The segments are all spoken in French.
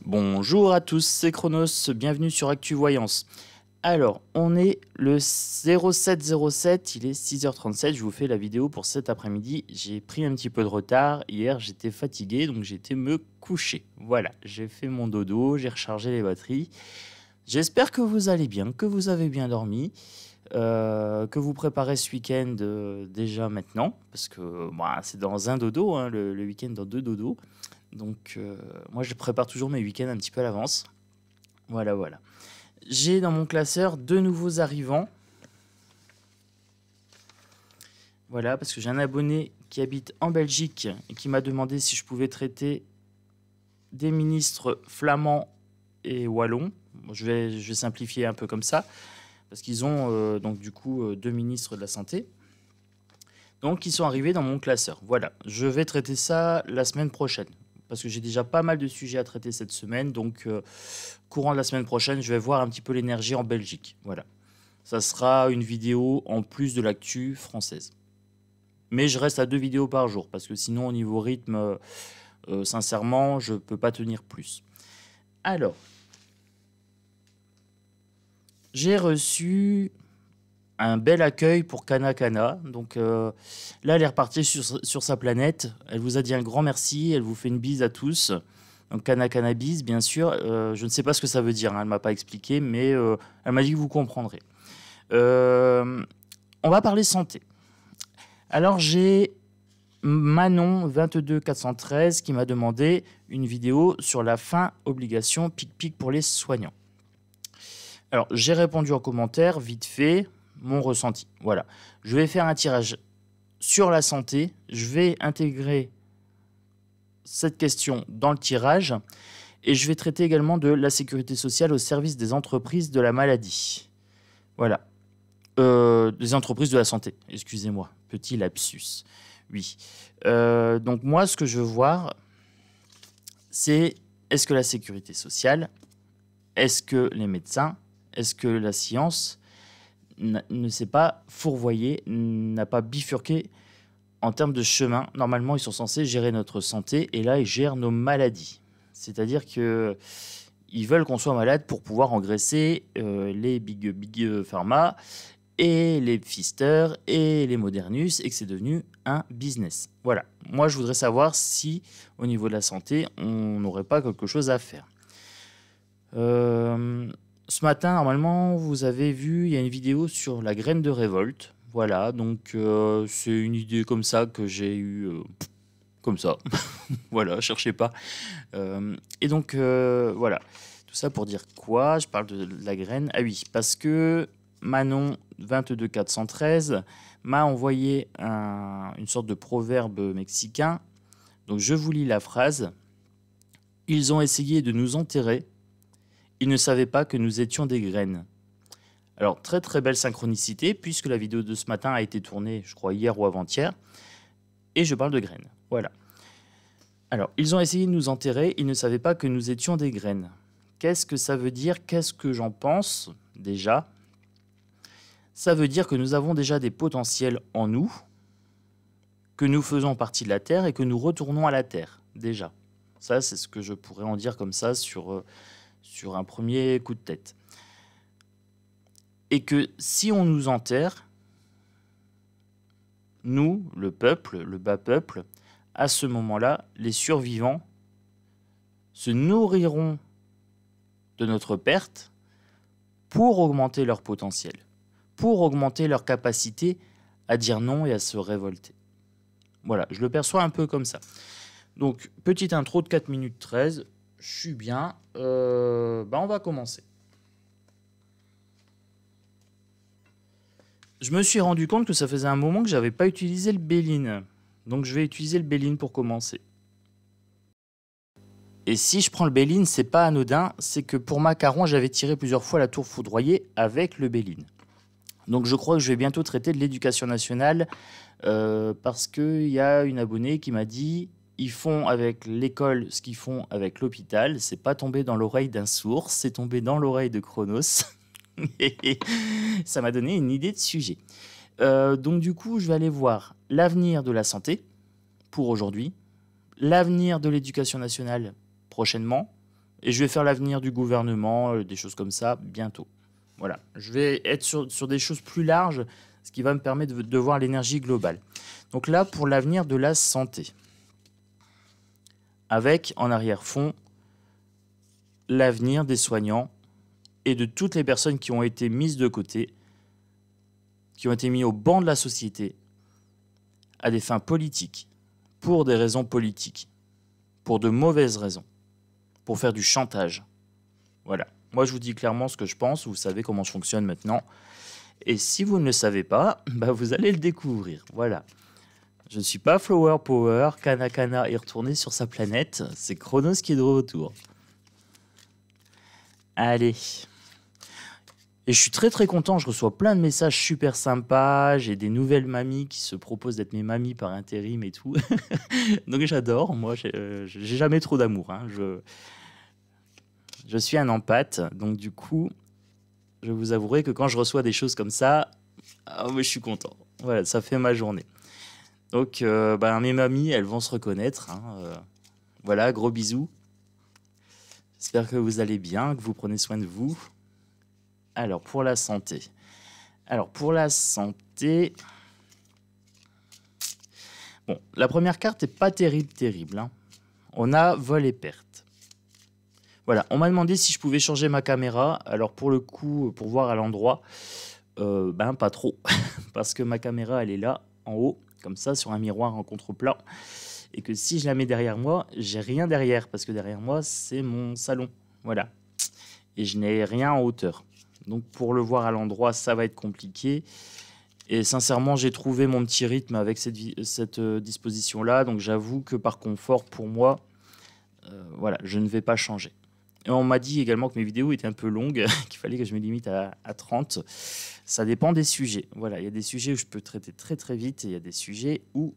Bonjour à tous, c'est Chronos, bienvenue sur ActuVoyance. Alors, on est le 07-07, il est 6h37, je vous fais la vidéo pour cet après-midi. J'ai pris un petit peu de retard, hier j'étais fatigué, donc j'ai été me coucher. Voilà, j'ai fait mon dodo, j'ai rechargé les batteries. J'espère que vous allez bien, que vous avez bien dormi, que vous préparez ce week-end déjà maintenant, parce que c'est dans un dodo, hein, le week-end dans 2 dodos. Donc moi je prépare toujours mes week-ends un petit peu à l'avance. Voilà. J'ai dans mon classeur 2 nouveaux arrivants. Voilà, parce que j'ai un abonné qui habite en Belgique et qui m'a demandé si je pouvais traiter des ministres flamands et wallons. Je vais simplifier un peu comme ça, parce qu'ils ont donc du coup 2 ministres de la Santé. Donc ils sont arrivés dans mon classeur. Voilà, je vais traiter ça la semaine prochaine, parce que j'ai déjà pas mal de sujets à traiter cette semaine. Donc courant de la semaine prochaine, je vais voir un petit peu l'énergie en Belgique. Voilà, ça sera une vidéo en plus de l'actu française. Mais je reste à 2 vidéos par jour, parce que sinon au niveau rythme, sincèrement, je peux pas tenir plus. Alors, j'ai reçu un bel accueil pour Kana Kana. Donc là, elle est repartie sur sa planète. Elle vous a dit un grand merci. Elle vous fait une bise à tous. Donc Kana Kana bise, bien sûr. Je ne sais pas ce que ça veut dire, hein, elle ne m'a pas expliqué, mais elle m'a dit que vous comprendrez. On va parler santé. Alors j'ai Manon 22413 qui m'a demandé une vidéo sur la fin obligation pic-pic pour les soignants. Alors j'ai répondu en commentaire, vite fait, mon ressenti. Voilà, je vais faire un tirage sur la santé. Je vais intégrer cette question dans le tirage et je vais traiter également de la sécurité sociale au service des entreprises de la maladie. Voilà, des entreprises de la santé, excusez-moi, petit lapsus. Oui, donc moi ce que je veux voir, c'est est-ce que la sécurité sociale, est-ce que les médecins, est-ce que la science ne s'est pas fourvoyé, n'a pas bifurqué en termes de chemin. Normalement, ils sont censés gérer notre santé et là, ils gèrent nos maladies. C'est-à-dire qu'ils veulent qu'on soit malade pour pouvoir engraisser les big pharma et les Pfister et les Modernus et que c'est devenu un business. Voilà. Moi, je voudrais savoir si, au niveau de la santé, on n'aurait pas quelque chose à faire. Ce matin, normalement, vous avez vu, il y a une vidéo sur la graine de révolte. Voilà, donc c'est une idée comme ça que j'ai eue, comme ça. Voilà, cherchez pas. Et donc, voilà. Tout ça pour dire quoi? Je parle de la graine. Ah oui, parce que Manon 22413 m'a envoyé une sorte de proverbe mexicain. Donc, je vous lis la phrase. Ils ont essayé de nous enterrer. Ils ne savaient pas que nous étions des graines. Alors, très très belle synchronicité, puisque la vidéo de ce matin a été tournée, je crois, hier ou avant-hier. Et je parle de graines. Voilà. Alors, ils ont essayé de nous enterrer, ils ne savaient pas que nous étions des graines. Qu'est-ce que ça veut dire? Qu'est-ce que j'en pense, déjà? Ça veut dire que nous avons déjà des potentiels en nous, que nous faisons partie de la Terre et que nous retournons à la Terre, déjà. Ça, c'est ce que je pourrais en dire comme ça sur un premier coup de tête. Et que si on nous enterre, nous, le peuple, le bas peuple, à ce moment-là, les survivants se nourriront de notre perte pour augmenter leur potentiel, pour augmenter leur capacité à dire non et à se révolter. Voilà, je le perçois un peu comme ça. Donc, petite intro de 4 minutes 13, je suis bien. On va commencer. Je me suis rendu compte que ça faisait un moment que je n'avais pas utilisé le Béline. Donc je vais utiliser le Béline pour commencer. Et si je prends le Béline, c'est pas anodin, c'est que pour Macaron, j'avais tiré plusieurs fois la tour foudroyée avec le Béline. Donc je crois que je vais bientôt traiter de l'éducation nationale parce qu'il y a une abonnée qui m'a dit ils font avec l'école ce qu'ils font avec l'hôpital. C'est pas tombé dans l'oreille d'un sourd, c'est tombé dans l'oreille de Chronos. Et ça m'a donné une idée de sujet. Donc du coup, je vais aller voir l'avenir de la santé pour aujourd'hui, l'avenir de l'éducation nationale prochainement, Et je vais faire l'avenir du gouvernement, des choses comme ça, bientôt. Voilà. Je vais être sur des choses plus larges, ce qui va me permettre de voir l'énergie globale. Donc là, pour l'avenir de la santé. Avec, en arrière-fond, l'avenir des soignants et de toutes les personnes qui ont été mises de côté, qui ont été mis au banc de la société, à des fins politiques, pour des raisons politiques, pour de mauvaises raisons, pour faire du chantage. Voilà. Moi, je vous dis clairement ce que je pense. Vous savez comment je fonctionne maintenant. Et si vous ne le savez pas, bah vous allez le découvrir. Voilà. Je ne suis pas Flower Power. Kanakana est retourné sur sa planète. C'est Chronos qui est de retour. Allez. Et je suis très très content. Je reçois plein de messages super sympas. J'ai des nouvelles mamies qui se proposent d'être mes mamies par intérim et tout. Donc j'adore. Moi, j'ai jamais trop d'amour. Hein. Je suis un empathe. Donc du coup, je vous avouerai que quand je reçois des choses comme ça, je suis content. Voilà, ça fait ma journée. Donc, mes mamies, elles vont se reconnaître. Hein, voilà, gros bisous. J'espère que vous allez bien, que vous prenez soin de vous. Alors, pour la santé. Bon, la première carte n'est pas terrible. Hein. On a vol et perte. Voilà, on m'a demandé si je pouvais changer ma caméra. Alors, pour le coup, pour voir à l'endroit, pas trop. Parce que ma caméra, elle est là, en haut, comme ça, sur un miroir en contre-plan. Et que si je la mets derrière moi, j'ai rien derrière. Parce que derrière moi, c'est mon salon. Voilà. Et je n'ai rien en hauteur. Donc, pour le voir à l'endroit, ça va être compliqué. Et sincèrement, j'ai trouvé mon petit rythme avec cette disposition-là. Donc, j'avoue que par confort, pour moi, voilà, je ne vais pas changer. Et on m'a dit également que mes vidéos étaient un peu longues, qu'il fallait que je me limite à 30. Ça dépend des sujets. Voilà, il y a des sujets où je peux traiter très très vite et il y a des sujets où,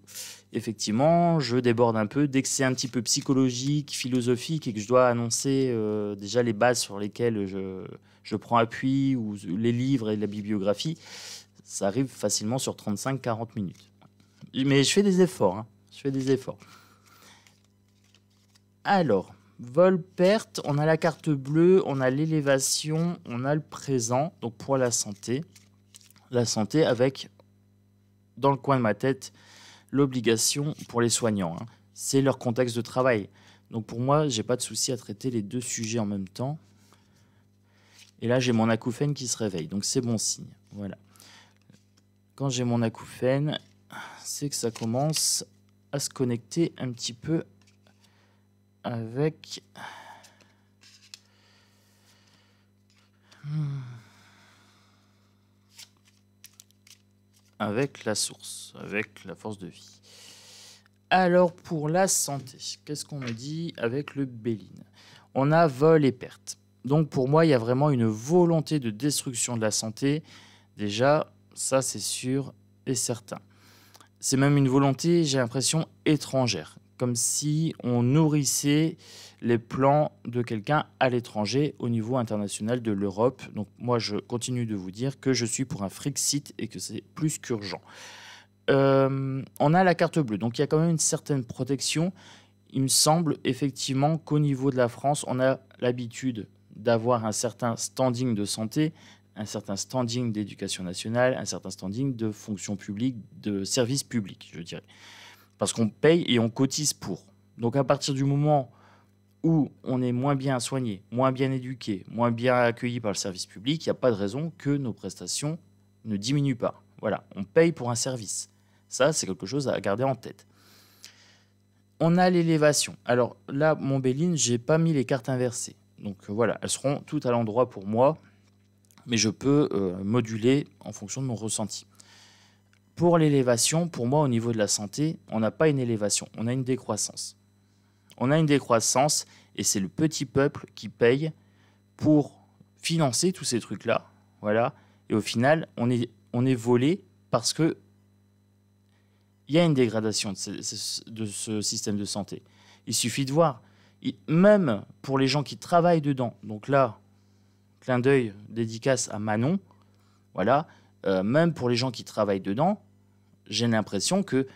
effectivement, je déborde un peu. Dès que c'est un petit peu psychologique, philosophique et que je dois annoncer déjà les bases sur lesquelles je prends appui ou les livres et la bibliographie, ça arrive facilement sur 35-40 minutes. Mais je fais des efforts. Hein. Je fais des efforts. Alors... vol-perte, on a la carte bleue, on a l'élévation, on a le présent. Donc pour la santé avec, dans le coin de ma tête, l'obligation pour les soignants. Hein. C'est leur contexte de travail. Donc pour moi, j'ai pas de souci à traiter les deux sujets en même temps. Et là, j'ai mon acouphène qui se réveille. Donc c'est bon signe. Voilà. Quand j'ai mon acouphène, c'est que ça commence à se connecter un petit peu avec la source, avec la force de vie. Alors pour la santé, qu'est-ce qu'on me dit avec le Béline? On a vol et perte. Donc pour moi, il y a vraiment une volonté de destruction de la santé. Déjà, ça c'est sûr et certain. C'est même une volonté, j'ai l'impression, étrangère. Comme si on nourrissait les plans de quelqu'un à l'étranger au niveau international de l'Europe. Donc moi, je continue de vous dire que je suis pour un Frexit et que c'est plus qu'urgent. On a la carte bleue, donc il y a quand même une certaine protection. Il me semble effectivement qu'au niveau de la France, on a l'habitude d'avoir un certain standing de santé, un certain standing d'éducation nationale, un certain standing de fonction publique, de service public, je dirais. Parce qu'on paye et on cotise pour. Donc à partir du moment où on est moins bien soigné, moins bien éduqué, moins bien accueilli par le service public, il n'y a pas de raison que nos prestations ne diminuent pas. Voilà, on paye pour un service. Ça, c'est quelque chose à garder en tête. On a l'élévation. Alors là, mon Béline, je n'ai pas mis les cartes inversées. Donc voilà, elles seront toutes à l'endroit pour moi, mais je peux moduler en fonction de mon ressenti. Pour l'élévation, pour moi, au niveau de la santé, on n'a pas une élévation, on a une décroissance. On a une décroissance et c'est le petit peuple qui paye pour financer tous ces trucs-là. Voilà. Et au final, on est volé parce que il y a une dégradation de ce système de santé. Il suffit de voir. Même pour les gens qui travaillent dedans, donc là, clin d'œil, dédicace à Manon, voilà, même pour les gens qui travaillent dedans, j'ai l'impression que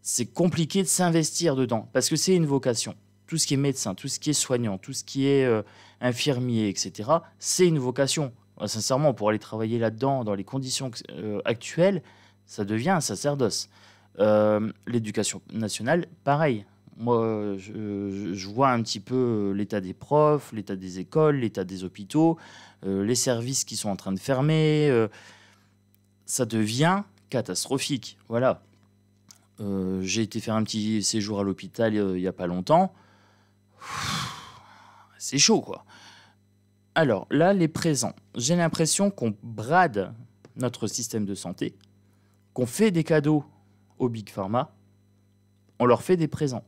c'est compliqué de s'investir dedans, parce que c'est une vocation. tout ce qui est médecin, tout ce qui est soignant, tout ce qui est infirmier, etc., c'est une vocation. Sincèrement, pour aller travailler là-dedans, dans les conditions actuelles, ça devient un sacerdoce. L'éducation nationale, pareil. Moi, je vois un petit peu l'état des profs, l'état des écoles, l'état des hôpitaux, les services qui sont en train de fermer. Ça devient catastrophique. Voilà. J'ai été faire un petit séjour à l'hôpital il n'y a pas longtemps. C'est chaud, quoi. Alors, là, les présents. J'ai l'impression qu'on brade notre système de santé, qu'on fait des cadeaux aux Big Pharma, on leur fait des présents.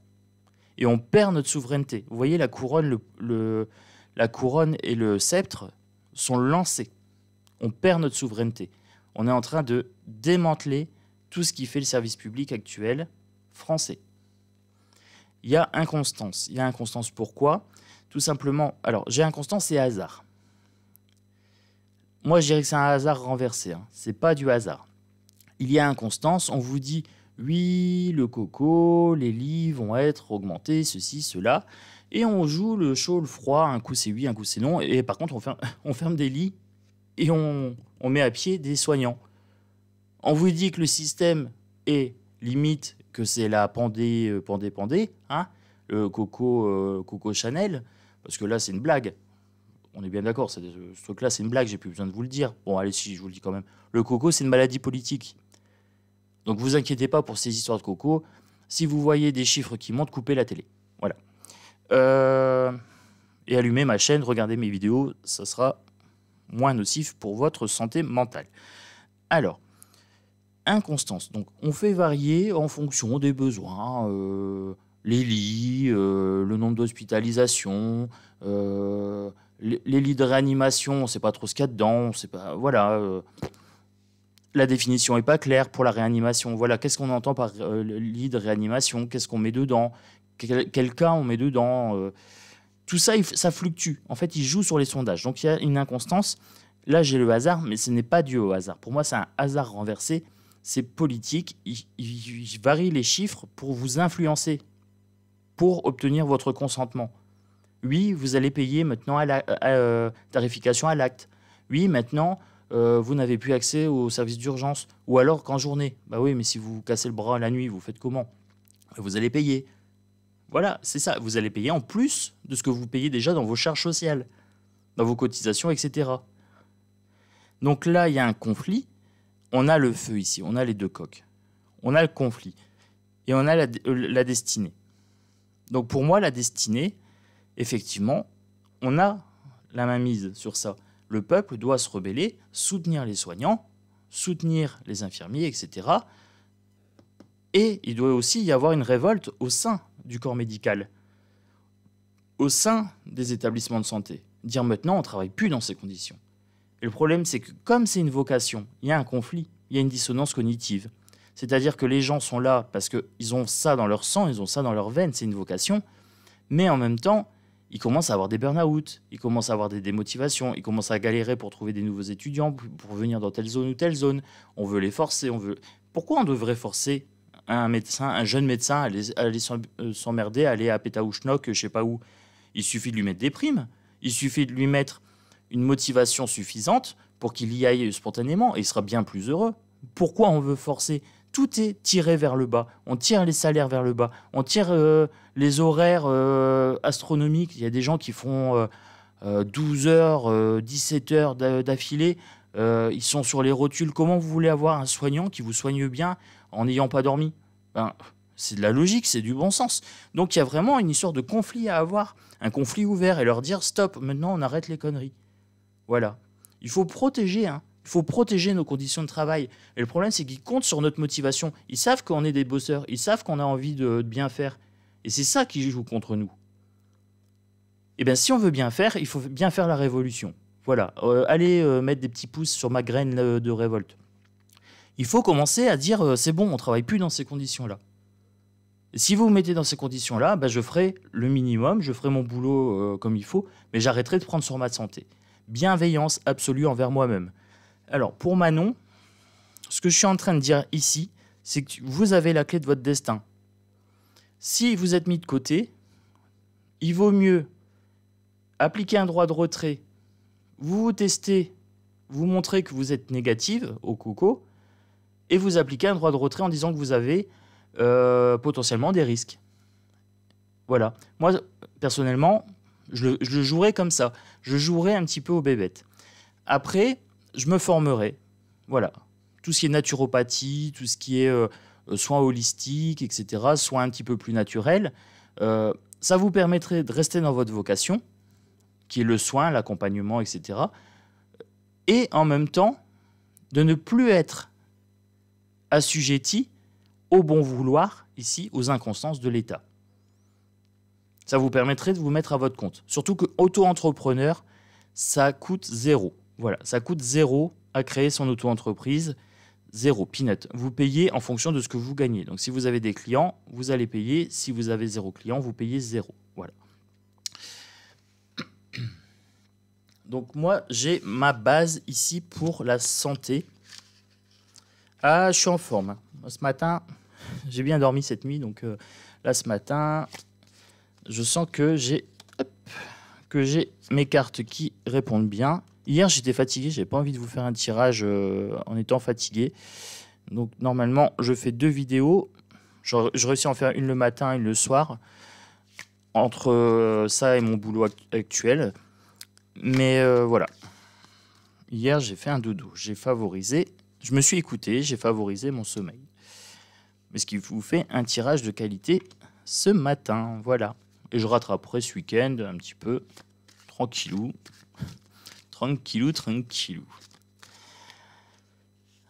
Et on perd notre souveraineté. Vous voyez, la couronne, la couronne et le sceptre sont lancés. On perd notre souveraineté. On est en train de démanteler tout ce qui fait le service public actuel français. Il y a inconstance. Il y a inconstance pourquoi ? Tout simplement, alors j'ai inconstance et hasard. Moi, je dirais que c'est un hasard renversé. Hein. Ce n'est pas du hasard. Il y a inconstance, on vous dit oui, le coco, les lits vont être augmentés, ceci, cela. Et on joue le chaud, le froid, un coup c'est oui, un coup c'est non. Et par contre, on ferme des lits et on met à pied des soignants. On vous dit que le système est limite, que c'est la pandé, hein, le Coco Chanel, parce que là, c'est une blague. On est bien d'accord, ce truc-là, c'est une blague, j'ai plus besoin de vous le dire. Bon, allez, si, je vous le dis quand même. Le coco, c'est une maladie politique. Donc, vous inquiétez pas pour ces histoires de coco. Si vous voyez des chiffres qui montent, coupez la télé. Voilà. Et allumez ma chaîne, regardez mes vidéos, ça sera moins nocif pour votre santé mentale. Alors, inconstance. Donc, on fait varier en fonction des besoins, les lits, le nombre d'hospitalisations, les lits de réanimation, on ne sait pas trop ce qu'il y a dedans, on sait pas, voilà. La définition n'est pas claire pour la réanimation. Voilà, qu'est-ce qu'on entend par lit de réanimation? Qu'est-ce qu'on met dedans? Quel cas on met dedans? Tout ça, ça fluctue. En fait, il joue sur les sondages. Donc, il y a une inconstance. Là, j'ai le hasard, mais ce n'est pas dû au hasard. Pour moi, c'est un hasard renversé. C'est politique. Il varie les chiffres pour vous influencer, pour obtenir votre consentement. Oui, vous allez payer maintenant tarification à l'acte. Oui, maintenant, vous n'avez plus accès aux services d'urgence. Ou alors qu'en journée. Bah oui, mais si vous cassez le bras la nuit, vous faites comment? Vous allez payer. Voilà, c'est ça. Vous allez payer en plus de ce que vous payez déjà dans vos charges sociales, dans vos cotisations, etc. Donc là, il y a un conflit. On a le feu ici, on a les deux coques. On a le conflit. Et on a la destinée. Donc pour moi, la destinée, effectivement, on a la main mise sur ça. Le peuple doit se rebeller, soutenir les soignants, soutenir les infirmiers, etc. Et il doit aussi y avoir une révolte au sein du corps médical, au sein des établissements de santé. Dire maintenant, on ne travaille plus dans ces conditions. Et le problème, c'est que comme c'est une vocation, il y a un conflit, il y a une dissonance cognitive. C'est-à-dire que les gens sont là parce qu'ils ont ça dans leur sang, ils ont ça dans leurs veines, c'est une vocation. Mais en même temps, ils commencent à avoir des burn-out, ils commencent à avoir des démotivations, ils commencent à galérer pour trouver des nouveaux étudiants, pour venir dans telle zone ou telle zone. On veut les forcer, Pourquoi on devrait forcer un jeune médecin à aller s'emmerder, à aller à Pétaouchnok, je sais pas où? Il suffit de lui mettre des primes, il suffit de lui mettre une motivation suffisante pour qu'il y aille spontanément et il sera bien plus heureux. Pourquoi on veut forcer? Tout est tiré vers le bas. On tire les salaires vers le bas. On tire les horaires astronomiques. Il y a des gens qui font 12 heures, 17 heures d'affilée. Ils sont sur les rotules. Comment vous voulez avoir un soignant qui vous soigne bien en n'ayant pas dormi? C'est de la logique, c'est du bon sens. Donc il y a vraiment une histoire de conflit à avoir, un conflit ouvert et leur dire stop, maintenant on arrête les conneries. Voilà. Il faut protéger, hein. Il faut protéger nos conditions de travail. Et le problème, c'est qu'ils comptent sur notre motivation. Ils savent qu'on est des bosseurs. Ils savent qu'on a envie de bien faire. Et c'est ça qui joue contre nous. Eh bien, si on veut bien faire, il faut bien faire la révolution. Voilà. Allez mettre des petits pouces sur ma graine de révolte. Il faut commencer à dire c'est bon, on ne travaille plus dans ces conditions-là. Et si vous vous mettez dans ces conditions-là, je ferai le minimum, je ferai mon boulot comme il faut, mais j'arrêterai de prendre sur ma santé. Bienveillance absolue envers moi-même. Alors, pour Manon, ce que je suis en train de dire ici, c'est que vous avez la clé de votre destin. Si vous êtes mis de côté, il vaut mieux appliquer un droit de retrait, vous testez, vous montrez que vous êtes négative au coco, et vous appliquez un droit de retrait en disant que vous avez potentiellement des risques. Voilà. Moi, personnellement, je le jouerais comme ça. Je jouerais un petit peu aux bébêtes. Après, je me formerai. Voilà. Tout ce qui est naturopathie, tout ce qui est soins holistiques, etc., soins un petit peu plus naturels, ça vous permettrait de rester dans votre vocation, qui est le soin, l'accompagnement, etc., et en même temps, de ne plus être assujetti au bon vouloir, ici, aux inconstances de l'État. Ça vous permettrait de vous mettre à votre compte. Surtout que auto-entrepreneur, ça coûte zéro. Voilà, ça coûte zéro à créer son auto-entreprise. Zéro, peanut. Vous payez en fonction de ce que vous gagnez. Donc si vous avez des clients, vous allez payer. Si vous avez 0 client, vous payez 0. Voilà. Donc moi, j'ai ma base ici pour la santé. Ah, je suis en forme. Ce matin, j'ai bien dormi cette nuit. Donc là, ce matin, je sens que j'ai mes cartes qui répondent bien. Hier, j'étais fatigué. J'ai pas envie de vous faire un tirage en étant fatigué. Donc normalement, je fais 2 vidéos. Je réussis à en faire une le matin, une le soir. Entre ça et mon boulot actuel. Mais voilà. Hier, j'ai fait un dodo. J'ai favorisé. Je me suis écouté. J'ai favorisé mon sommeil. Mais ce qui vous fait un tirage de qualité ce matin. Voilà. Et je rattraperai ce week-end un petit peu. Tranquillou. Tranquillou, tranquillou.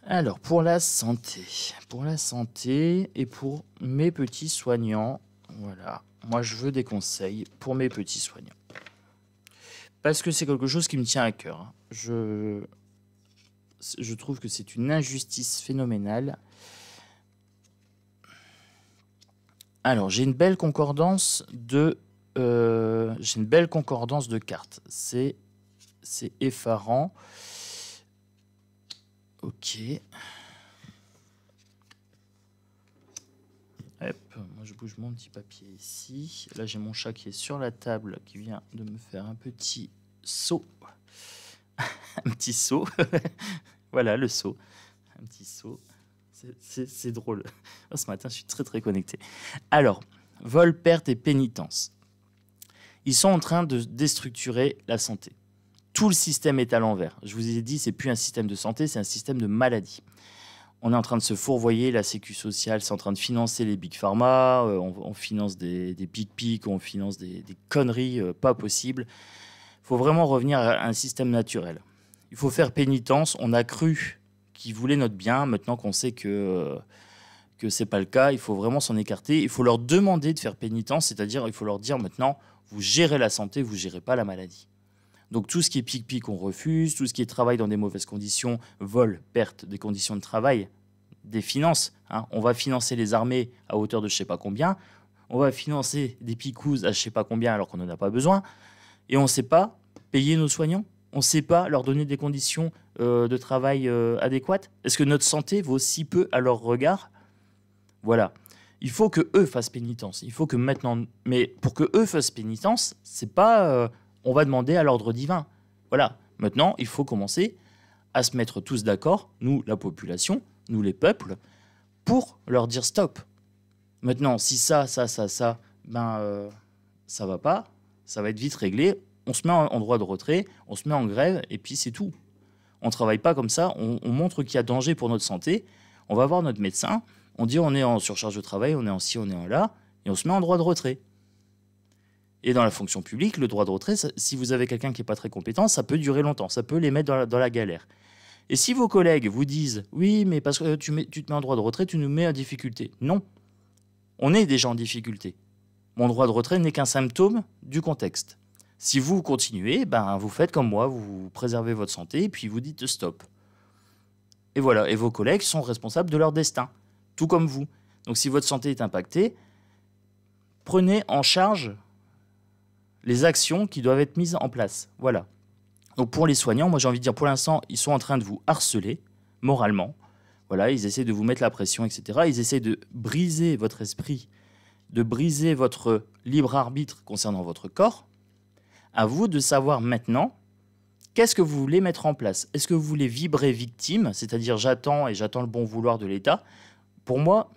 Alors, pour la santé. Pour la santé et pour mes petits soignants. Voilà. Moi, je veux des conseils pour mes petits soignants. Parce que c'est quelque chose qui me tient à cœur. Je trouve que c'est une injustice phénoménale. Alors, j'ai une belle concordance de cartes. C'est effarant. Ok. Hop, moi je bouge mon petit papier ici. Là, j'ai mon chat qui est sur la table, qui vient de me faire un petit saut. Un petit saut. Voilà, le saut. Un petit saut. C'est drôle. Ce matin, je suis très très connecté. Alors, vol, perte et pénitence. Ils sont en train de déstructurer la santé. Tout le système est à l'envers. Je vous ai dit, c'est plus un système de santé, c'est un système de maladie. On est en train de se fourvoyer, la sécu sociale, c'est en train de financer les big pharma, on finance des big pics, on finance des conneries pas possibles. Il faut vraiment revenir à un système naturel. Il faut faire pénitence. On a cru qu'ils voulaient notre bien. Maintenant qu'on sait que ce n'est pas le cas, il faut vraiment s'en écarter. Il faut leur demander de faire pénitence, c'est-à-dire il faut leur dire maintenant, vous gérez la santé, vous ne gérez pas la maladie. Donc tout ce qui est pic-pic, on refuse. Tout ce qui est travail dans des mauvaises conditions, vol, perte des conditions de travail, des finances. Hein. On va financer les armées à hauteur de je ne sais pas combien. On va financer des picouses à je ne sais pas combien alors qu'on n'en a pas besoin. Et on ne sait pas payer nos soignants. On ne sait pas leur donner des conditions de travail adéquates. Est-ce que notre santé vaut si peu à leur regard? Voilà. Il faut que eux fassent pénitence. Il faut que maintenant... Mais pour que eux fassent pénitence, c'est pas... on va demander à l'ordre divin. Voilà. Maintenant, il faut commencer à se mettre tous d'accord, nous, la population, nous, les peuples, pour leur dire stop. Maintenant, si ça, ben, ça va pas, ça va être vite réglé. On se met en droit de retrait, on se met en grève, et puis c'est tout. On ne travaille pas comme ça, on montre qu'il y a danger pour notre santé, on va voir notre médecin, on dit on est en surcharge de travail, on est en ci, on est en là, et on se met en droit de retrait. Et dans la fonction publique, le droit de retrait, si vous avez quelqu'un qui n'est pas très compétent, ça peut durer longtemps, ça peut les mettre dans la galère. Et si vos collègues vous disent « Oui, mais parce que tu te mets en droit de retrait, tu nous mets en difficulté ». Non, on est déjà en difficulté. Mon droit de retrait n'est qu'un symptôme du contexte. Si vous continuez, ben, vous faites comme moi, vous préservez votre santé et puis vous dites stop. Et voilà, et vos collègues sont responsables de leur destin, tout comme vous. Donc si votre santé est impactée, prenez en charge les actions qui doivent être mises en place. Voilà. Donc pour les soignants, moi j'ai envie de dire, pour l'instant, ils sont en train de vous harceler moralement. Voilà, ils essaient de vous mettre la pression, etc. Ils essaient de briser votre esprit de briser votre libre arbitre concernant votre corps. À vous de savoir maintenant qu'est-ce que vous voulez mettre en place. Est-ce que vous voulez vibrer victime, c'est-à-dire j'attends et j'attends le bon vouloir de l'État? Pour moi,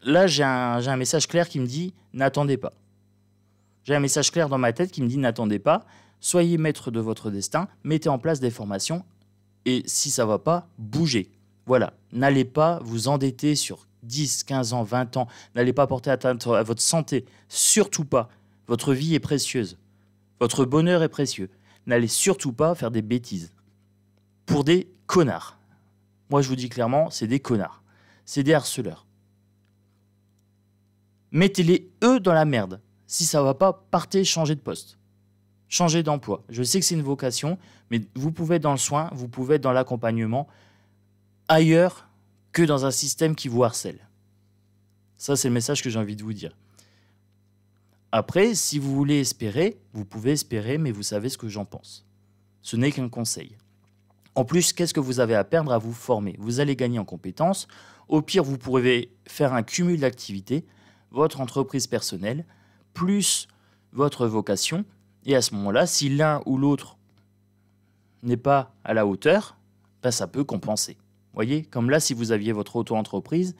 là, j'ai un message clair qui me dit n'attendez pas. J'ai un message clair dans ma tête qui me dit n'attendez pas, soyez maître de votre destin, mettez en place des formations et si ça ne va pas, bougez. Voilà, n'allez pas vous endetter sur 10, 15 ans, 20 ans, n'allez pas porter atteinte à votre santé, surtout pas. Votre vie est précieuse, votre bonheur est précieux. N'allez surtout pas faire des bêtises pour des connards. Moi, je vous dis clairement, c'est des connards, c'est des harceleurs. Mettez-les, eux, dans la merde. Si ça ne va pas, partez, changez de poste. Changez d'emploi. Je sais que c'est une vocation, mais vous pouvez être dans le soin, vous pouvez être dans l'accompagnement, ailleurs que dans un système qui vous harcèle. Ça, c'est le message que j'ai envie de vous dire. Après, si vous voulez espérer, vous pouvez espérer, mais vous savez ce que j'en pense. Ce n'est qu'un conseil. En plus, qu'est-ce que vous avez à perdre à vous former? Vous allez gagner en compétences. Au pire, vous pourrez faire un cumul d'activités, votre entreprise personnelle, plus votre vocation. Et à ce moment-là, si l'un ou l'autre n'est pas à la hauteur, ben ça peut compenser. Vous voyez, comme là, si vous aviez votre auto-entreprise,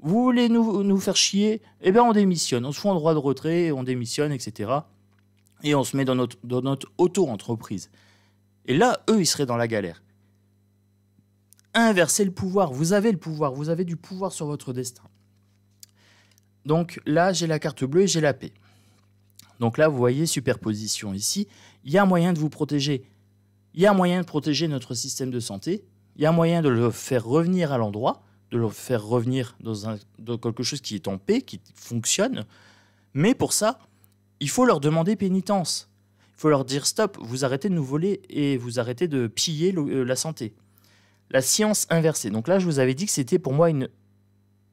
vous voulez nous faire chier, eh bien on démissionne, on se fout en droit de retrait, on démissionne, etc. Et on se met dans notre auto-entreprise. Et là, eux, ils seraient dans la galère. Inversez le pouvoir, vous avez le pouvoir, vous avez du pouvoir sur votre destin. Donc là, j'ai la carte bleue et j'ai la paix. Donc là, vous voyez, superposition ici, il y a moyen de vous protéger. Il y a moyen de protéger notre système de santé, il y a moyen de le faire revenir à l'endroit, de le faire revenir dans quelque chose qui est en paix, qui fonctionne. Mais pour ça, il faut leur demander pénitence. Il faut leur dire stop, vous arrêtez de nous voler et vous arrêtez de piller la santé. La science inversée. Donc là, je vous avais dit que c'était pour moi une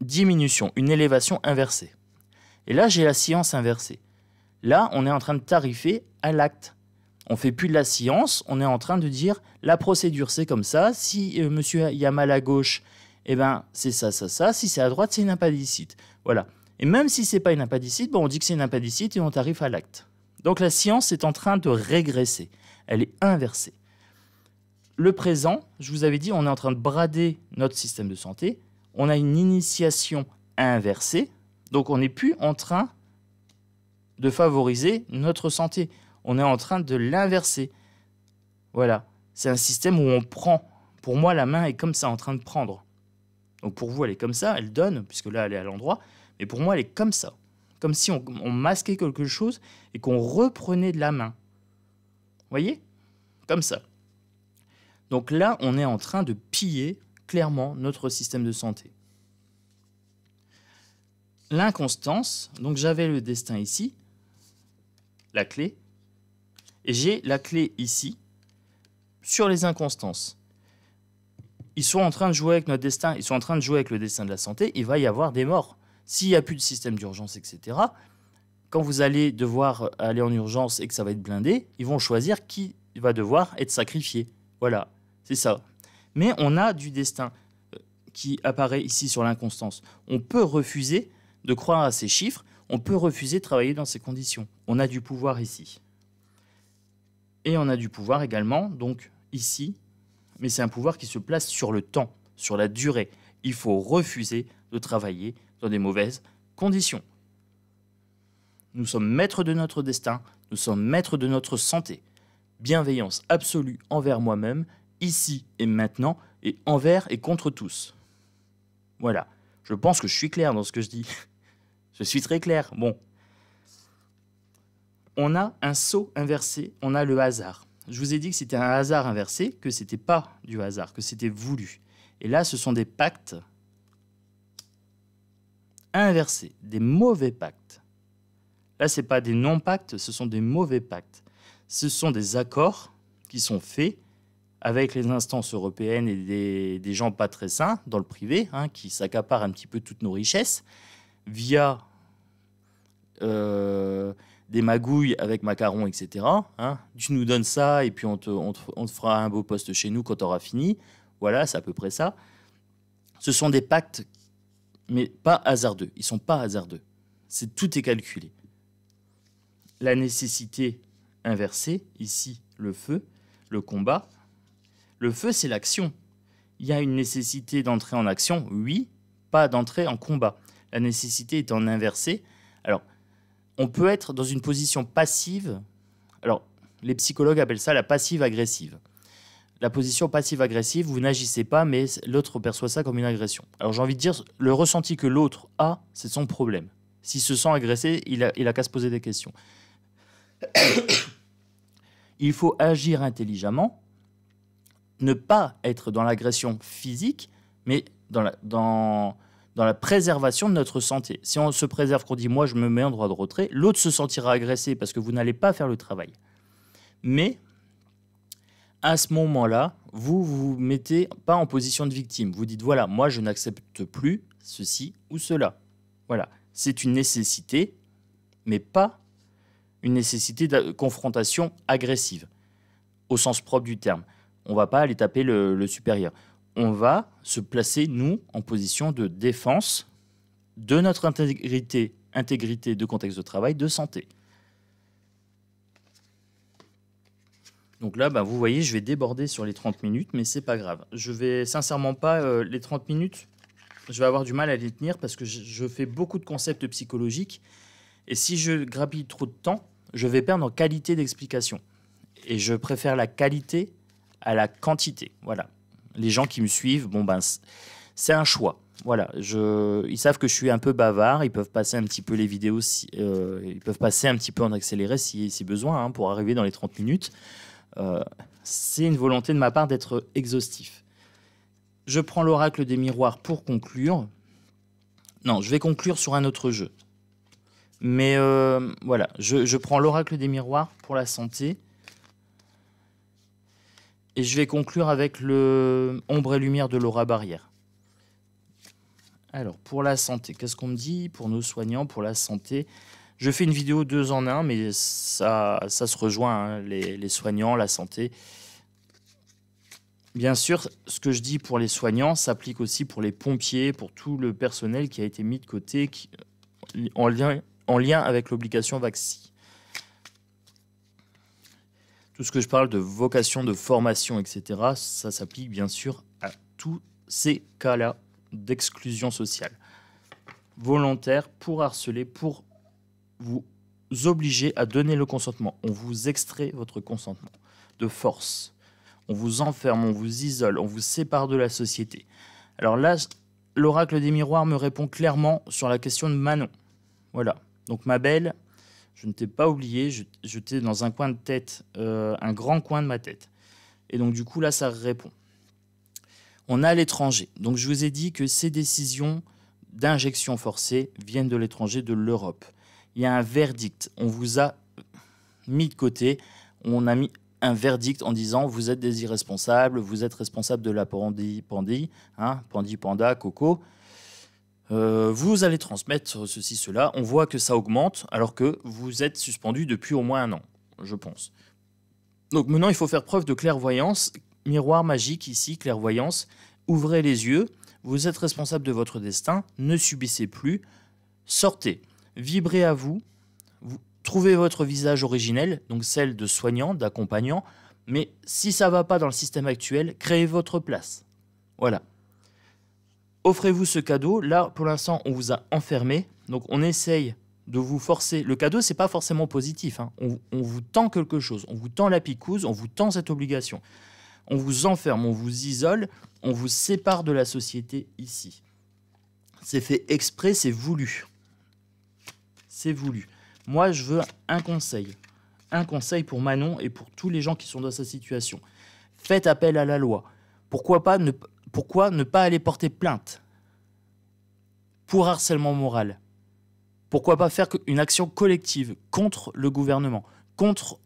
diminution, une élévation inversée. Et là, j'ai la science inversée. Là, on est en train de tarifer à l'acte. On ne fait plus de la science, on est en train de dire la procédure, c'est comme ça. Si monsieur y a mal à gauche, eh ben, c'est ça, ça, ça. Si c'est à droite, c'est une appendicite. Voilà. Et même si ce n'est pas une appendicite, bon, on dit que c'est une appendicite et on tarife à l'acte. Donc la science est en train de régresser. Elle est inversée. Le présent, je vous avais dit, on est en train de brader notre système de santé. On a une initiation inversée. Donc on n'est plus en train de favoriser notre santé. On est en train de l'inverser. Voilà. C'est un système où on prend. Pour moi, la main est comme ça, en train de prendre. Donc pour vous, elle est comme ça, elle donne, puisque là, elle est à l'endroit. Mais pour moi, elle est comme ça. Comme si on masquait quelque chose et qu'on reprenait de la main. Vous voyez? Comme ça. Donc là, on est en train de piller clairement notre système de santé. L'inconstance, donc j'avais le destin ici, la clé, et j'ai la clé ici, sur les inconstances. Ils sont en train de jouer avec notre destin, ils sont en train de jouer avec le destin de la santé, il va y avoir des morts. S'il n'y a plus de système d'urgence, etc., quand vous allez devoir aller en urgence et que ça va être blindé, ils vont choisir qui va devoir être sacrifié. Voilà, c'est ça. Mais on a du destin qui apparaît ici sur l'inconstance. On peut refuser de croire à ces chiffres, on peut refuser de travailler dans ces conditions. On a du pouvoir ici. Et on a du pouvoir également, donc ici, mais c'est un pouvoir qui se place sur le temps, sur la durée. Il faut refuser de travailler dans des mauvaises conditions. Nous sommes maîtres de notre destin, nous sommes maîtres de notre santé. Bienveillance absolue envers moi-même, ici et maintenant, et envers et contre tous. Voilà. Je pense que je suis clair dans ce que je dis. Je suis très clair. Bon. On a un saut inversé, on a le hasard. Je vous ai dit que c'était un hasard inversé, que ce n'était pas du hasard, que c'était voulu. Et là, ce sont des pactes inversés, des mauvais pactes. Là, ce n'est pas des non-pactes, ce sont des mauvais pactes. Ce sont des accords qui sont faits avec les instances européennes et des gens pas très sains dans le privé, qui s'accaparent un petit peu toutes nos richesses, via des magouilles avec macarons, etc. Tu nous donnes ça et puis on te fera un beau poste chez nous quand tu auras fini. Voilà, c'est à peu près ça. Ce sont des pactes, mais pas hasardeux. Ils ne sont pas hasardeux. Tout est calculé. La nécessité inversée, ici, le feu, le combat. Le feu, c'est l'action. Il y a une nécessité d'entrer en action, oui, pas d'entrer en combat. La nécessité étant inversée. Alors, on peut être dans une position passive. Alors, les psychologues appellent ça la passive-agressive. La position passive-agressive, vous n'agissez pas, mais l'autre perçoit ça comme une agression. Alors, j'ai envie de dire, le ressenti que l'autre a, c'est son problème. S'il se sent agressé, il a qu'à se poser des questions. Il faut agir intelligemment, ne pas être dans l'agression physique, mais dans la préservation de notre santé. Si on se préserve, qu'on dit « moi, je me mets en droit de retrait », l'autre se sentira agressé parce que vous n'allez pas faire le travail. Mais à ce moment-là, vous vous mettez pas en position de victime. Vous dites « voilà, moi, je n'accepte plus ceci ou cela ». Voilà, c'est une nécessité, mais pas une nécessité de confrontation agressive, au sens propre du terme. On ne va pas aller taper le supérieur. On va se placer, nous, en position de défense de notre intégrité de contexte de travail, de santé. Donc là, vous voyez, je vais déborder sur les 30 minutes, mais c'est pas grave. Je vais sincèrement pas, les 30 minutes, je vais avoir du mal à les tenir parce que je fais beaucoup de concepts psychologiques. Et si je grappille trop de temps, je vais perdre en qualité d'explication. Et je préfère la qualité à la quantité. Voilà. Les gens qui me suivent, c'est un choix. Voilà. Ils savent que je suis un peu bavard. Ils peuvent passer un petit peu les vidéos, ils peuvent passer un petit peu en accéléré si besoin, pour arriver dans les 30 minutes. C'est une volonté de ma part d'être exhaustif. Je prends l'oracle des miroirs pour conclure. Non, je vais conclure sur un autre jeu. Mais voilà, je prends l'oracle des miroirs pour la santé. Et je vais conclure avec le ombre et lumière de l'aura barrière. Alors, pour la santé, qu'est-ce qu'on me dit? Pour nos soignants, pour la santé, je fais une vidéo 2 en 1, mais ça se rejoint, les soignants, la santé. Bien sûr, ce que je dis pour les soignants s'applique aussi pour les pompiers, pour tout le personnel qui a été mis de côté en lien avec l'obligation vaccinale. Tout ce que je parle de vocation, de formation, etc., ça s'applique bien sûr à tous ces cas-là d'exclusion sociale. Volontaire pour harceler, pour vous obliger à donner le consentement. On vous extrait votre consentement de force. On vous enferme, on vous isole, on vous sépare de la société. Alors là, l'oracle des miroirs me répond clairement sur la question de Manon. Voilà. Donc ma belle, je ne t'ai pas oublié, je t'ai dans un coin de tête, un grand coin de ma tête. Et donc du coup là, ça répond. On a l'étranger. Donc je vous ai dit que ces décisions d'injection forcée viennent de l'étranger, de l'Europe. Il y a un verdict. On vous a mis de côté. On a mis un verdict en disant vous êtes des irresponsables, vous êtes responsable de la Pandi, Panda, Coco. Vous allez transmettre ceci, cela. On voit que ça augmente alors que vous êtes suspendu depuis au moins 1 an, je pense. Donc maintenant, il faut faire preuve de clairvoyance. Miroir magique ici, clairvoyance. Ouvrez les yeux. Vous êtes responsable de votre destin. Ne subissez plus. Sortez. Vibrez à vous. Trouvez votre visage originel, donc celle de soignant, d'accompagnant. Mais si ça ne va pas dans le système actuel, créez votre place. Voilà. Offrez-vous ce cadeau. Là, pour l'instant, on vous a enfermé. Donc, on essaye de vous forcer. Le cadeau, ce n'est pas forcément positif. On vous tend quelque chose. On vous tend la picouse. On vous tend cette obligation. On vous enferme, on vous isole. On vous sépare de la société ici. C'est fait exprès, c'est voulu. C'est voulu. Moi, je veux un conseil. Un conseil pour Manon et pour tous les gens qui sont dans sa situation. Faites appel à la loi. Pourquoi ne pas aller porter plainte pour harcèlement moral? Pourquoi pas faire une action collective contre le gouvernement, contre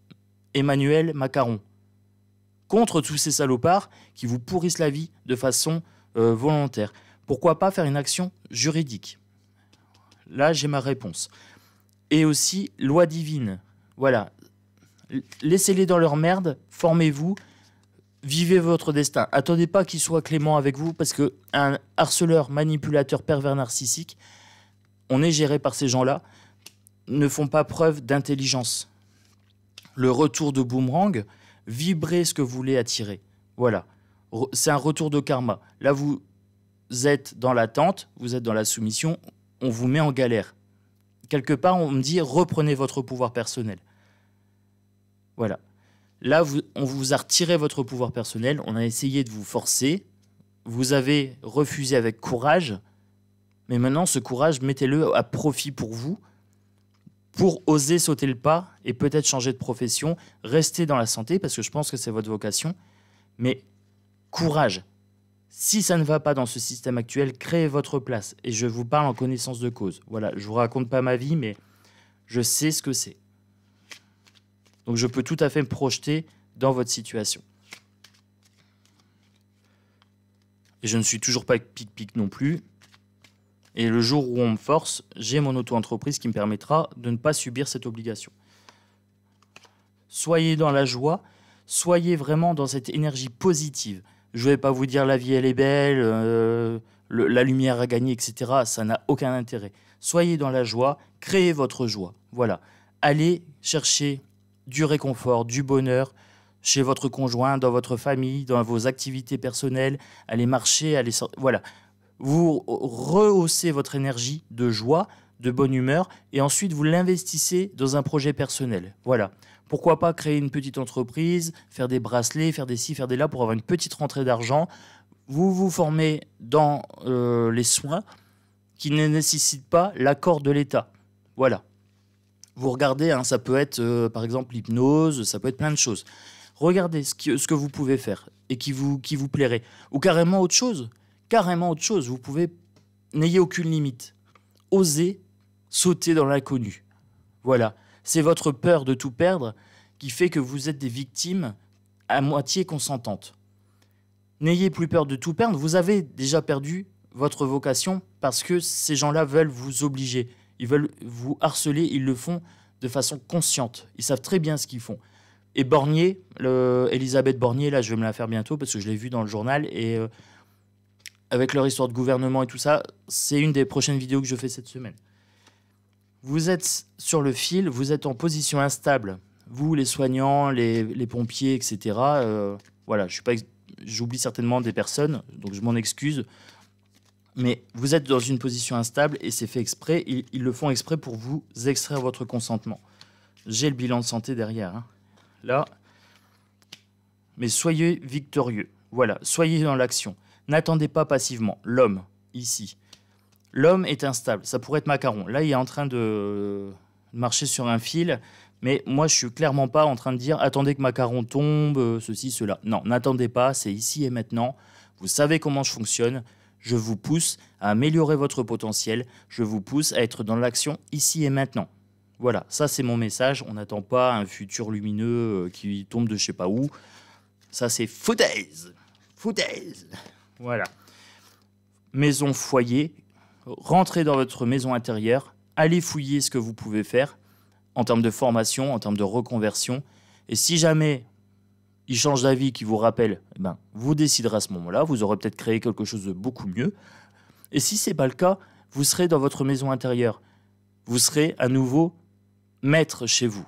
Emmanuel Macron, contre tous ces salopards qui vous pourrissent la vie de façon volontaire? Pourquoi pas faire une action juridique? Là, j'ai ma réponse. Et aussi, loi divine. Voilà. Laissez-les dans leur merde, formez-vous, vivez votre destin. Attendez pas qu'il soit clément avec vous, parce qu'un harceleur, manipulateur, pervers narcissique, on est géré par ces gens-là, ne font pas preuve d'intelligence. Le retour de boomerang, vibrez ce que vous voulez attirer. Voilà. C'est un retour de karma. Là, vous êtes dans l'attente, vous êtes dans la soumission, on vous met en galère. Quelque part, on me dit, reprenez votre pouvoir personnel. Voilà. Là, on vous a retiré votre pouvoir personnel, on a essayé de vous forcer, vous avez refusé avec courage, mais maintenant, ce courage, mettez-le à profit pour vous, pour oser sauter le pas et peut-être changer de profession, rester dans la santé, parce que je pense que c'est votre vocation, mais courage. Si ça ne va pas dans ce système actuel, créez votre place. Et je vous parle en connaissance de cause. Voilà, je ne vous raconte pas ma vie, mais je sais ce que c'est. Donc je peux tout à fait me projeter dans votre situation. Et je ne suis toujours pas pic-pic non plus. Et le jour où on me force, j'ai mon auto-entreprise qui me permettra de ne pas subir cette obligation. Soyez dans la joie, soyez vraiment dans cette énergie positive. Je ne vais pas vous dire la vie elle est belle, la lumière a gagné, etc. Ça n'a aucun intérêt. Soyez dans la joie, créez votre joie. Voilà. Allez chercher du réconfort, du bonheur chez votre conjoint, dans votre famille, dans vos activités personnelles. Allez marcher, allez sortir. Voilà. Vous rehaussez votre énergie de joie, de bonne humeur, et ensuite vous l'investissez dans un projet personnel. Voilà. Pourquoi pas créer une petite entreprise, faire des bracelets, faire des ci, faire des là, pour avoir une petite rentrée d'argent. Vous vous formez dans les soins qui ne nécessitent pas l'accord de l'État. Voilà. Vous regardez, hein, ça peut être par exemple l'hypnose, ça peut être plein de choses. Regardez ce que vous pouvez faire et qui vous plairait. Ou carrément autre chose. Carrément autre chose. Vous pouvez... N'ayez aucune limite. Osez sauter dans l'inconnu. Voilà. C'est votre peur de tout perdre qui fait que vous êtes des victimes à moitié consentantes. N'ayez plus peur de tout perdre. Vous avez déjà perdu votre vocation parce que ces gens-là veulent vous obliger. Ils veulent vous harceler. Ils le font de façon consciente. Ils savent très bien ce qu'ils font. Et Bornier, Elisabeth Bornier, là, je vais me la faire bientôt parce que je l'ai vu dans le journal. Et avec leur histoire de gouvernement et tout ça, c'est une des prochaines vidéos que je fais cette semaine. Vous êtes sur le fil, vous êtes en position instable. Vous, les soignants, les pompiers, etc. Voilà, j'oublie certainement des personnes, donc je m'en excuse. Mais vous êtes dans une position instable et c'est fait exprès. Ils le font exprès pour vous extraire votre consentement. J'ai le bilan de santé derrière. Hein. Là. Mais soyez victorieux. Voilà, soyez dans l'action. N'attendez pas passivement. L'homme, ici. L'homme est instable. Ça pourrait être Macaron. Là, il est en train de marcher sur un fil. Mais moi, je suis clairement pas en train de dire « Attendez que Macaron tombe, ceci, cela ». Non, n'attendez pas. C'est ici et maintenant. Vous savez comment je fonctionne. Je vous pousse à améliorer votre potentiel. Je vous pousse à être dans l'action ici et maintenant. Voilà, ça, c'est mon message. On n'attend pas un futur lumineux qui tombe de je sais pas où. Ça, c'est foutaise. Foutaise. Voilà. Maison foyer. Rentrez dans votre maison intérieure, allez fouiller ce que vous pouvez faire en termes de formation, en termes de reconversion. Et si jamais il change d'avis qui vous rappelle, vous déciderez à ce moment-là, vous aurez peut-être créé quelque chose de beaucoup mieux. Et si ce n'est pas le cas, vous serez dans votre maison intérieure. Vous serez à nouveau maître chez vous.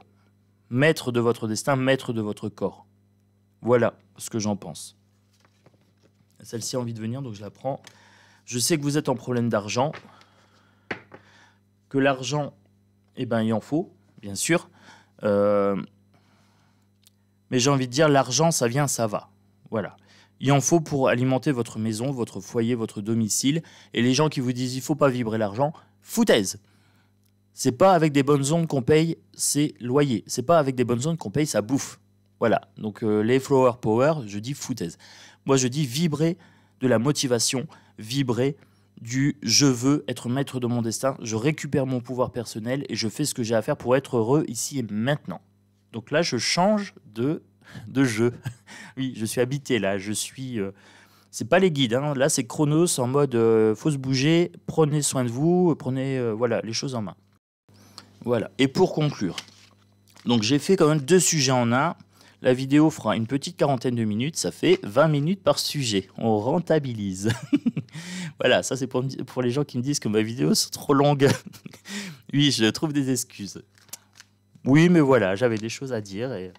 Maître de votre destin, maître de votre corps. Voilà ce que j'en pense. Celle-ci a envie de venir, donc je la prends. Je sais que vous êtes en problème d'argent, que l'argent, il en faut, bien sûr. Mais j'ai envie de dire, l'argent, ça vient, ça va. Voilà. Il en faut pour alimenter votre maison, votre foyer, votre domicile. Et les gens qui vous disent, il ne faut pas vibrer l'argent, foutaise. C'est pas avec des bonnes ondes qu'on paye ses loyers. C'est pas avec des bonnes ondes qu'on paye sa bouffe. Voilà. Donc les flower power, je dis foutaise. Moi, je dis vibrer de la motivation, vibrer du « je veux être maître de mon destin », je récupère mon pouvoir personnel et je fais ce que j'ai à faire pour être heureux ici et maintenant. Donc là, je change de jeu. Oui, je suis habité là, je suis... c'est pas les guides, hein. Là c'est Chronos en mode faut se bouger, prenez soin de vous, prenez voilà, les choses en main. Voilà, et pour conclure, donc j'ai fait quand même 2 sujets en un. La vidéo fera une petite 40aine de minutes, ça fait 20 minutes par sujet. On rentabilise. Voilà, ça c'est pour les gens qui me disent que ma vidéo est trop longue. Oui, je trouve des excuses. Oui, mais voilà, j'avais des choses à dire et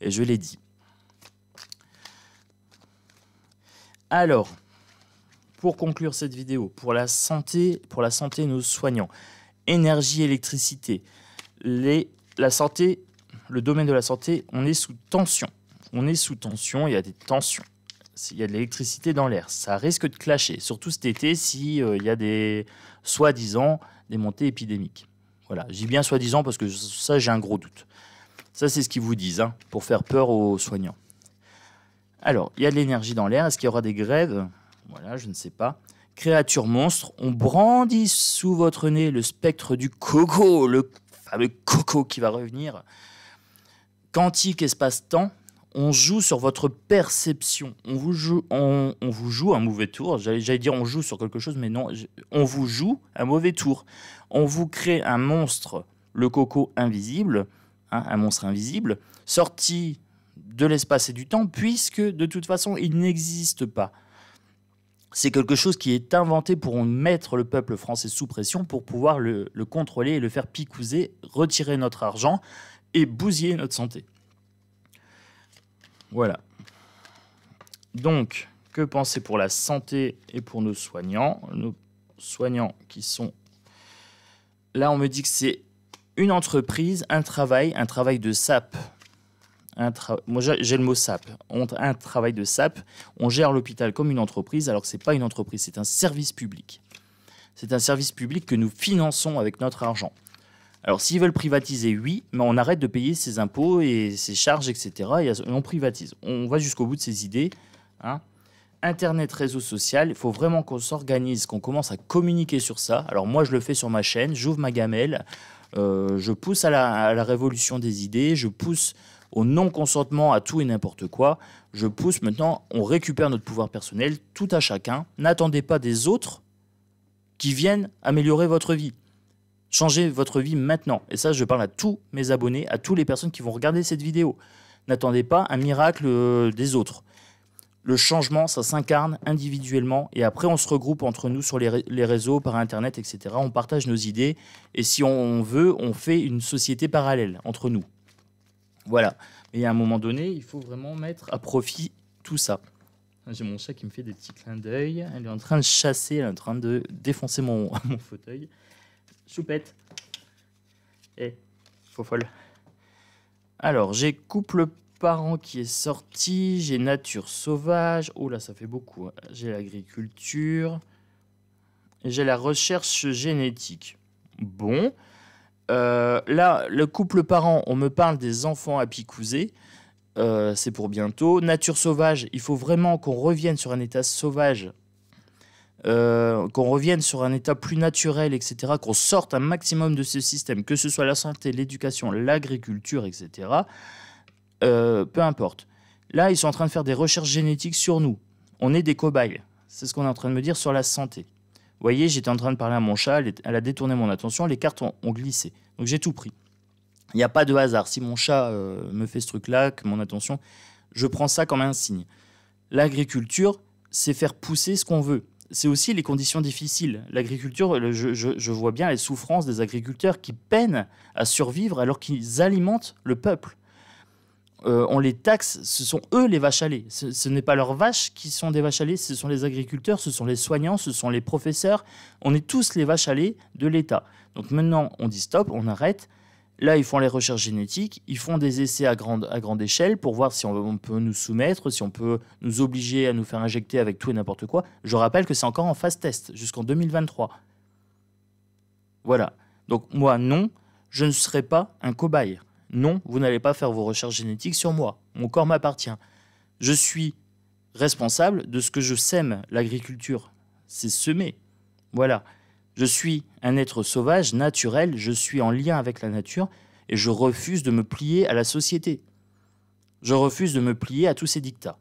je l'ai dit. Alors, pour conclure cette vidéo, pour la santé de nos soignants, énergie, électricité, la santé, le domaine de la santé, on est sous tension. On est sous tension, il y a des tensions. Il y a de l'électricité dans l'air, ça risque de clasher, surtout cet été si il y a des, soi-disant, des montées épidémiques. Voilà, je dis bien soi-disant parce que ça, j'ai un gros doute. Ça, c'est ce qu'ils vous disent, hein, pour faire peur aux soignants. Alors, il y a de l'énergie dans l'air, est-ce qu'il y aura des grèves? Voilà, je ne sais pas. Créature monstre, on brandit sous votre nez le spectre du coco, le fameux coco qui va revenir. Quantique espace-temps, on joue sur votre perception. On vous joue un mauvais tour. J'allais dire on joue sur quelque chose, mais non. On vous joue un mauvais tour. On vous crée un monstre, le coco invisible, hein, un monstre invisible, sorti de l'espace et du temps, puisque de toute façon, il n'existe pas. C'est quelque chose qui est inventé pour mettre le peuple français sous pression, pour pouvoir le contrôler et le faire picouser, retirer notre argent et bousiller notre santé. Voilà. Donc, que penser pour la santé et pour nos soignants? Nos soignants qui sont... Là, on me dit que c'est une entreprise, un travail de SAP. Moi, j'ai le mot SAP. Un travail de SAP. On gère l'hôpital comme une entreprise, alors que ce n'est pas une entreprise, c'est un service public. C'est un service public que nous finançons avec notre argent. Alors, s'ils veulent privatiser, oui, mais on arrête de payer ses impôts et ses charges, etc. Et on privatise. On va jusqu'au bout de ces idées. Hein. Internet, réseau social, il faut vraiment qu'on s'organise, qu'on commence à communiquer sur ça. Alors, moi, je le fais sur ma chaîne, j'ouvre ma gamelle, je pousse à la révolution des idées, je pousse au non-consentement à tout et n'importe quoi. Je pousse maintenant, on récupère notre pouvoir personnel, tout à chacun. N'attendez pas des autres qui viennent améliorer votre vie. Changez votre vie maintenant. Et ça, je parle à tous mes abonnés, à toutes les personnes qui vont regarder cette vidéo. N'attendez pas un miracle des autres. Le changement, ça s'incarne individuellement. Et après, on se regroupe entre nous sur les réseaux, par Internet, etc. On partage nos idées. Et si on veut, on fait une société parallèle entre nous. Voilà. Mais à un moment donné, il faut vraiment mettre à profit tout ça. J'ai mon chat qui me fait des petits clins d'œil. Elle est en train de chasser, elle est en train de défoncer mon fauteuil. Choupette. Faux folle. Alors, j'ai couple parent qui est sorti. J'ai nature sauvage. Oh là, ça fait beaucoup. J'ai l'agriculture. Et j'ai la recherche génétique. Bon. Là, le couple parent, on me parle des enfants à picouser. C'est pour bientôt. Nature sauvage, il faut vraiment qu'on revienne sur un état sauvage. Qu'on revienne sur un état plus naturel, etc., qu'on sorte un maximum de ce système, que ce soit la santé, l'éducation, l'agriculture, etc., peu importe. Là, ils sont en train de faire des recherches génétiques sur nous. On est des cobayes. C'est ce qu'on est en train de me dire sur la santé. Vous voyez, j'étais en train de parler à mon chat, elle a détourné mon attention, les cartes ont glissé. Donc j'ai tout pris. Il n'y a pas de hasard. Si mon chat me fait ce truc-là, que mon attention, je prends ça comme un signe. L'agriculture, c'est faire pousser ce qu'on veut. C'est aussi les conditions difficiles. L'agriculture, je vois bien les souffrances des agriculteurs qui peinent à survivre alors qu'ils alimentent le peuple. On les taxe, ce sont eux les vaches à lait. Ce n'est pas leurs vaches qui sont des vaches à lait, ce sont les agriculteurs, ce sont les soignants, ce sont les professeurs. On est tous les vaches à lait de l'État. Donc maintenant, on dit stop, on arrête. Là, ils font les recherches génétiques, ils font des essais à grande échelle pour voir si on peut nous soumettre, si on peut nous obliger à nous faire injecter avec tout et n'importe quoi. Je rappelle que c'est encore en phase test jusqu'en 2023. Voilà. Donc moi, non, je ne serai pas un cobaye. Non, vous n'allez pas faire vos recherches génétiques sur moi. Mon corps m'appartient. Je suis responsable de ce que je sème, l'agriculture. C'est semer. Voilà. Je suis un être sauvage, naturel, je suis en lien avec la nature et je refuse de me plier à la société. Je refuse de me plier à tous ces dictats.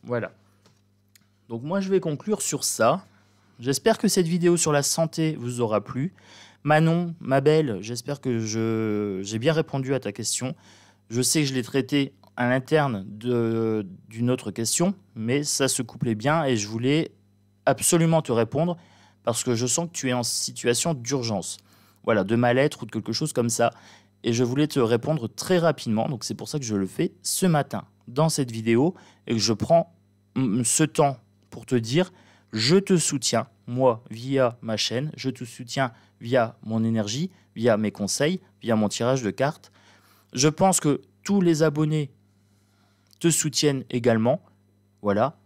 Voilà. Donc moi, je vais conclure sur ça. J'espère que cette vidéo sur la santé vous aura plu. Manon, ma belle, j'espère que j'ai bien répondu à ta question. Je sais que je l'ai traité à l'interne d'une autre question, mais ça se couplait bien et je voulais absolument te répondre parce que je sens que tu es en situation d'urgence. Voilà, de mal-être ou de quelque chose comme ça. Et je voulais te répondre très rapidement. Donc c'est pour ça que je le fais ce matin dans cette vidéo et que je prends ce temps pour te dire je te soutiens, moi, via ma chaîne. Je te soutiens via mon énergie, via mes conseils, via mon tirage de cartes. Je pense que tous les abonnés te soutiennent également. Voilà.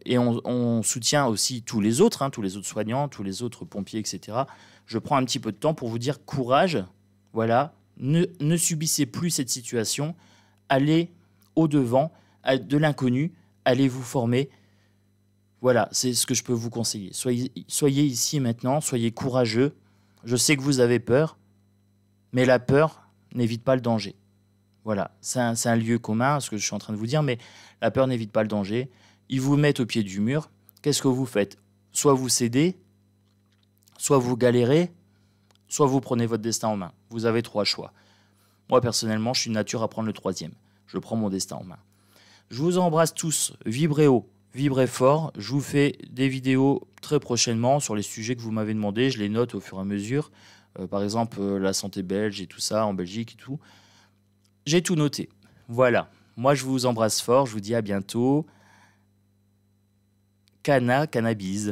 Et on soutient aussi tous les autres, tous les autres soignants, tous les autres pompiers, etc. Je prends un petit peu de temps pour vous dire courage. Voilà. Ne subissez plus cette situation. Allez au-devant de l'inconnu. Allez vous former. Voilà, c'est ce que je peux vous conseiller. Soyez ici maintenant, soyez courageux. Je sais que vous avez peur, mais la peur n'évite pas le danger. Voilà, c'est un lieu commun, ce que je suis en train de vous dire, mais la peur n'évite pas le danger. Ils vous mettent au pied du mur. Qu'est-ce que vous faites? Soit vous cédez, soit vous galérez, soit vous prenez votre destin en main. Vous avez 3 choix. Moi, personnellement, je suis de nature à prendre le 3e. Je prends mon destin en main. Je vous embrasse tous. Vibrez haut, vibrez fort. Je vous fais des vidéos très prochainement sur les sujets que vous m'avez demandé. Je les note au fur et à mesure. Par exemple, la santé belge et tout ça, en Belgique et tout. J'ai tout noté. Voilà. Moi, je vous embrasse fort. Je vous dis à bientôt. Cannabis.